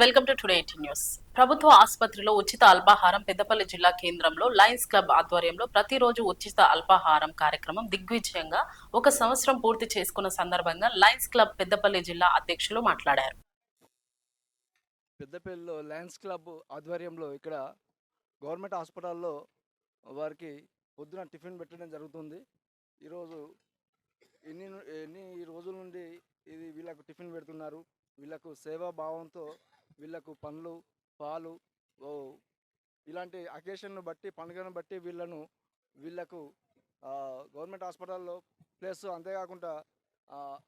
Welcome to today 18 news. ప్రభుత్వ ఆసుపత్రిలో ఉచిత అల్పాహారం పెద్దపల్లి జిల్లా కేంద్రంలో లయన్స్ క్లబ్ ఆధ్వర్యంలో ప్రతిరోజు ఉచిత అల్పాహారం కార్యక్రమం దిగ్విజయంగా 1 సంవత్సరం పూర్తి చేసుకున్న సందర్భంగా లయన్స్ క్లబ్ పెద్దపల్లి జిల్లా అధ్యక్షులు మాట్లాడారు. పెద్దపల్లిలో లయన్స్ క్లబ్ ఆధ్వర్యంలో ఇక్కడ గవర్నమెంట్ హాస్పిటల్లో వారికి పొద్దున టిఫిన్ పెట్టడం జరుగుతుంది. ఈరోజు ఎన్ని రోజుల నుండి ఇది వీళ్ళకు టిఫిన్ పెడుతున్నారు. వీళ్ళకు సేవా భావంతో వీళ్ళకు పండ్లు, పాలు ఇలాంటి అకేషన్ను బట్టి, పండుగను బట్టి వీళ్ళకు గవర్నమెంట్ హాస్పిటల్లో ప్లస్ అంతేకాకుండా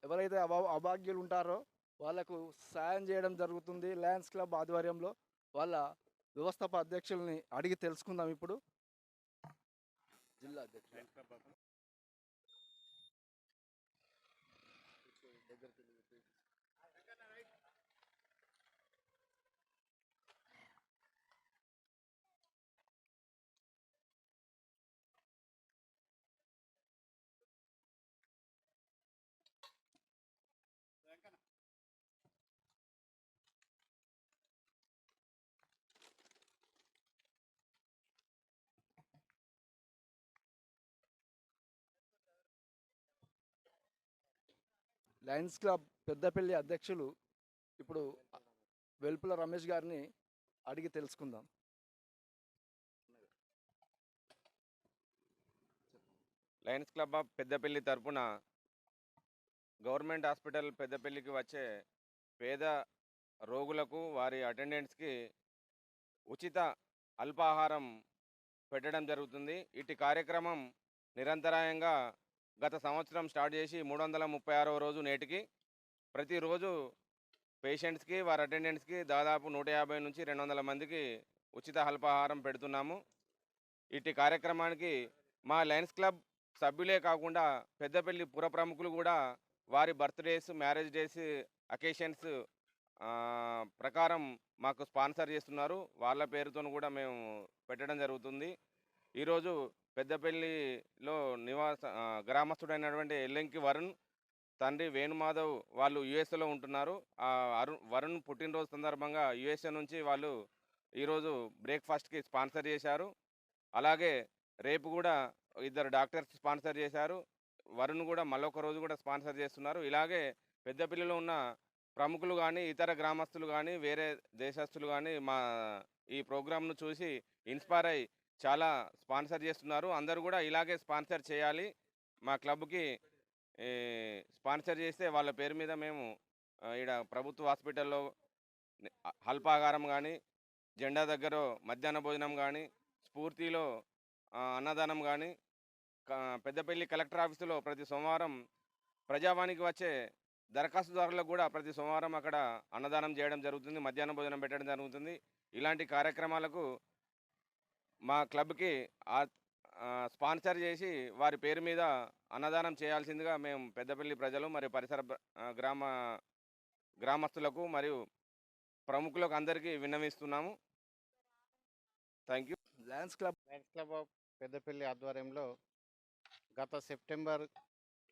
ఎవరైతే అభాగ్యులు ఉంటారో వాళ్ళకు సాయం చేయడం జరుగుతుంది. లయన్స్ క్లబ్ ఆధ్వర్యంలో వాళ్ళ వ్యవస్థాపక అధ్యక్షుల్ని అడిగి తెలుసుకుందాం. ఇప్పుడు జిల్లా అధ్యక్షులు లయన్స్ క్లబ్ పెద్దపల్లి అధ్యక్షులు ఇప్పుడు వెల్పుల రమేష్ గారిని అడిగి తెలుసుకుందాం. లయన్స్ క్లబ్ ఆఫ్ పెద్దపల్లి తరపున గవర్నమెంట్ హాస్పిటల్ పెద్దపల్లికి వచ్చే పేద రోగులకు వారి అటెండెంట్స్కి ఉచిత అల్పాహారం పెట్టడం జరుగుతుంది. ఇటు కార్యక్రమం నిరంతరాయంగా గత సంవత్సరం స్టార్ట్ చేసి 336వ రోజు నేటికి ప్రతిరోజు పేషెంట్స్కి వారి అటెండెంట్స్కి దాదాపు 150 నుంచి 200 మందికి ఉచిత అల్పాహారం పెడుతున్నాము. ఇటు కార్యక్రమానికి మా లయన్స్ క్లబ్ సభ్యులే కాకుండా పెద్దపల్లి పుర ప్రముఖులు కూడా వారి బర్త్డేస్, మ్యారేజ్ డేస్, అకేషన్స్ ప్రకారం మాకు స్పాన్సర్ చేస్తున్నారు. వాళ్ళ పేరుతో కూడా మేము పెట్టడం జరుగుతుంది. ఈరోజు పెద్దపల్లిలో గ్రామస్తుడైనటువంటి ఎల్లంకి వరుణ్ తండ్రి వేణుమాధవ్ వాళ్ళు యుఎస్ఏలో ఉంటున్నారు. వరుణ్ పుట్టినరోజు సందర్భంగా యుఎస్ఏ నుంచి వాళ్ళు ఈరోజు బ్రేక్ఫాస్ట్కి స్పాన్సర్ చేశారు. అలాగే రేపు కూడా 2 డాక్టర్స్ స్పాన్సర్ చేశారు. వరుణ్ కూడా మళ్ళొక రోజు కూడా స్పాన్సర్ చేస్తున్నారు. ఇలాగే పెద్దపల్లిలో ఉన్న ప్రముఖులు కానీ, ఇతర గ్రామస్తులు కానీ, వేరే దేశస్తులు కానీ మా ఈ ప్రోగ్రామ్ను చూసి ఇన్స్పైర్ అయ్యి చాలా స్పాన్సర్ చేస్తున్నారు. అందరూ కూడా ఇలాగే స్పాన్సర్ చేయాలి. మా క్లబ్కి స్పాన్సర్ చేస్తే వాళ్ళ పేరు మీద మేము ఈడ ప్రభుత్వ హాస్పిటల్లో అల్పాహారం కానీ, జెండా దగ్గర మధ్యాహ్న భోజనం కానీ, స్ఫూర్తిలో అన్నదానం కానీ, పెద్దపల్లి కలెక్టర్ ఆఫీసులో ప్రతి సోమవారం ప్రజావానికి వచ్చే దరఖాస్తుదారులకు కూడా ప్రతి సోమవారం అక్కడ అన్నదానం చేయడం జరుగుతుంది, మధ్యాహ్న భోజనం పెట్టడం జరుగుతుంది. ఇలాంటి కార్యక్రమాలకు మా క్లబ్కి స్పాన్సర్ చేసి వారి పేరు మీద అన్నదానం చేయాల్సిందిగా మేము పెద్దపల్లి ప్రజలు మరియు పరిసర గ్రామస్తులకు మరియు ప్రముఖులకు అందరికీ విన్నవిస్తున్నాము. Thank you. Lions Club of Peddapalli ఆధ్వర్యంలో గత సెప్టెంబర్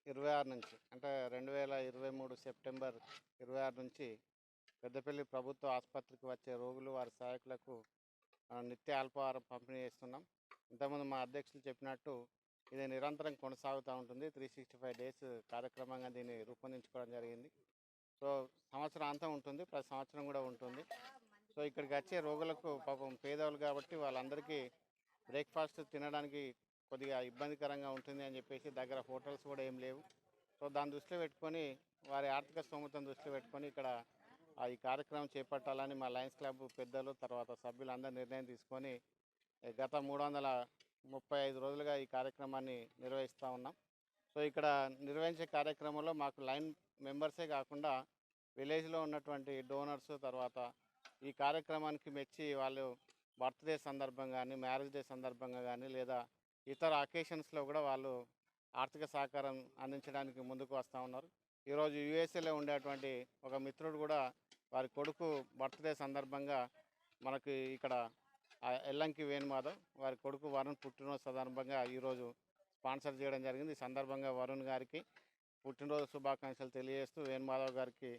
26 నుంచి అంటే 2023 సెప్టెంబర్ 26 నుంచి పెద్దపల్లి ప్రభుత్వ ఆసుపత్రికి వచ్చే రోగులు వారి సహాయకులకు నిత్య అల్పాహారం పంపిణీ చేస్తున్నాం. ఇంతకుముందు మా అధ్యక్షులు చెప్పినట్టు ఇది నిరంతరం కొనసాగుతూ ఉంటుంది. 365 డేస్ కార్యక్రమంగా దీన్ని రూపొందించుకోవడం జరిగింది. సో సంవత్సరాంతం ఉంటుంది, ప్రతి సంవత్సరం కూడా ఉంటుంది. సో ఇక్కడికి వచ్చే రోగులకు పాపం పేదవాళ్ళు కాబట్టి వాళ్ళందరికీ బ్రేక్ఫాస్ట్ తినడానికి కొద్దిగా ఇబ్బందికరంగా ఉంటుంది అని చెప్పేసి దగ్గర హోటల్స్ కూడా ఏం లేవు. సో దాన్ని దృష్టిలో పెట్టుకొని వారి ఆర్థిక స్తోమతను దృష్టిలో పెట్టుకొని ఇక్కడ ఈ కార్యక్రమం చేపట్టాలని మా లయన్స్ క్లబ్ పెద్దలు తర్వాత సభ్యులందరూ నిర్ణయం తీసుకొని గత 335 రోజులుగా ఈ కార్యక్రమాన్ని నిర్వహిస్తూ ఉన్నాం. సో ఇక్కడ నిర్వహించే కార్యక్రమంలో మాకు లైన్ మెంబర్సే కాకుండా విలేజ్లో ఉన్నటువంటి డోనర్స్ తర్వాత ఈ కార్యక్రమానికి మెచ్చి వాళ్ళు బర్త్డే సందర్భంగా కానీ, మ్యారేజ్ డే సందర్భంగా కానీ లేదా ఇతర అకేషన్స్లో కూడా వాళ్ళు ఆర్థిక సహకారం అందించడానికి ముందుకు వస్తూ ఉన్నారు. ఈరోజు యుఎస్ఏలో ఉండేటువంటి ఒక మిత్రుడు కూడా వారి కొడుకు బర్త్డే సందర్భంగా మనకి ఇక్కడ ఎల్లంకి వేణుమాధవ్ వారి కొడుకు వరుణ్ పుట్టినరోజు సందర్భంగా ఈరోజు స్పాన్సర్ చేయడం జరిగింది. ఈ సందర్భంగా వరుణ్ గారికి పుట్టినరోజు శుభాకాంక్షలు తెలియజేస్తూ వేణుమాధవ్ గారికి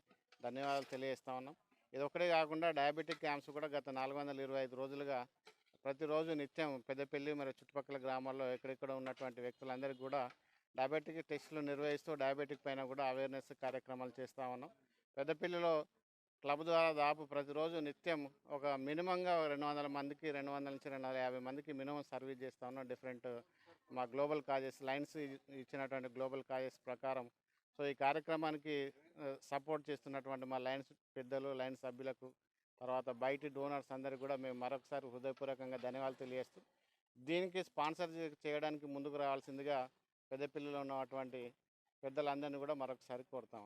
ధన్యవాదాలు తెలియజేస్తా ఉన్నాం. ఇది ఒకటే కాకుండా డయాబెటిక్ క్యాంప్స్ కూడా గత 425 రోజులుగా ప్రతిరోజు నిత్యం పెద్దపల్లి మరియు చుట్టుపక్కల గ్రామాల్లో ఎక్కడెక్కడ ఉన్నటువంటి వ్యక్తులందరికీ కూడా డయాబెటిక్ టెస్టులు నిర్వహిస్తూ డయాబెటిక్ పైన కూడా అవేర్నెస్ కార్యక్రమాలు చేస్తూ ఉన్నాం. పెద్దపల్లిలో క్లబ్ ద్వారా దాదాపు ప్రతిరోజు నిత్యం ఒక మినిమంగా 200 మందికి 200 నుంచి 250 మందికి మినిమం సర్వీస్ చేస్తూ ఉన్నాం. డిఫరెంట్ మా గ్లోబల్ కాజెస్ లైన్స్ ఇచ్చినటువంటి గ్లోబల్ కాజెస్ ప్రకారం. సో ఈ కార్యక్రమానికి సపోర్ట్ చేస్తున్నటువంటి మా లైన్స్ పెద్దలు, లైన్స్ సభ్యులకు, తర్వాత బయటి డోనర్స్ అందరికీ కూడా మేము మరొకసారి హృదయపూర్వకంగా ధన్యవాదాలు తెలియజేస్తూ దీనికి స్పాన్సర్ చేయడానికి ముందుకు రావాల్సిందిగా పెద్దపల్లిలో ఉన్నటువంటి పెద్దలందరినీ కూడా మరొకసారి కోరుతాం.